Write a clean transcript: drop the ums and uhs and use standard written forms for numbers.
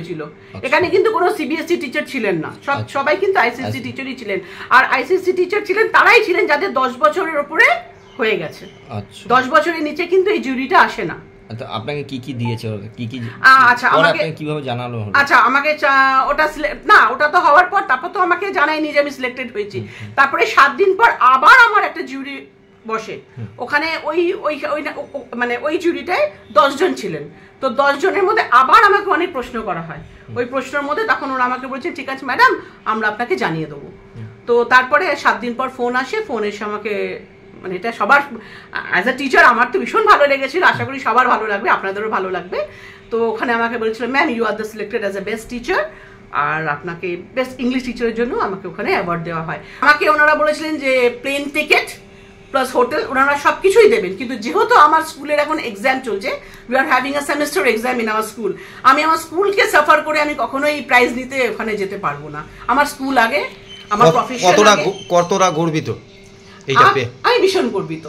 হয়েছিল। এখানে কিন্তু কোনো সিবিএসসি টিচার ছিলেন না, সবাই কিন্তু আইসিএসসি টিচারই ছিলেন। আর আইসিএসসি টিচার ছিলেন তারাই ছিলেন যাদের 10 বছরের উপরে হয়ে গেছে। 10 বছরের নিচে কিন্তু এই জুরিটা আসে না। আপনাকে কি কি দিয়েছে, কি কি? আচ্ছা, আমাকে কিভাবে জানালো? আচ্ছা, আমাকে ওটা না, ওটা তো হওয়ার পর তারপর তো আমাকে জানায়নি যে আমি সিলেক্টেড হয়েছি। তারপরে 7 দিন পর আবার আমার একটা জুরি বসে। ওখানে মানে ওই জুরিটায় 10 জন ছিলেন। তো 10 জনের মধ্যে আবার আমাকে অনেক প্রশ্ন করা হয়। ওই প্রশ্নের মধ্যে তখন ওরা আমাকে বলছেন ঠিক আছে ম্যাডাম, আমরা আপনাকে জানিয়ে দেবো। তো তারপরে 7 দিন পর ফোন আসে। ফোন এসে আমাকে, মানে এটা সবার অ্যাজ আ টিচার আমার তো ভীষণ ভালো লেগেছিল, আশা করি সবার ভালো লাগবে, আপনাদেরও ভালো লাগবে। তো ওখানে আমাকে বলেছিল ma'am you are the selected as a best teacher, আর আপনাকে বেস্ট ইংলিশ টিচারের জন্য আমাকে ওখানে অ্যাওয়ার্ড দেওয়া হয়। আমাকে ওনারা বলেছিলেন যে প্লেন টিকিট প্লাস হোটেল ওনারা সব কিছুই দেবেন, কিন্তু যেহেতু আমার স্কুলের এখন এক্সাম চলছে, we are having a semester exam in our school, আমি আমার স্কুলকে সাফার করে আমি কখনোই প্রাইজ নিতে ওখানে যেতে পারবো না। আমার স্কুল আগে, আমার প্রফেশন আগে। কতটা গর্বিত? আমি ভীষণ গর্বিত।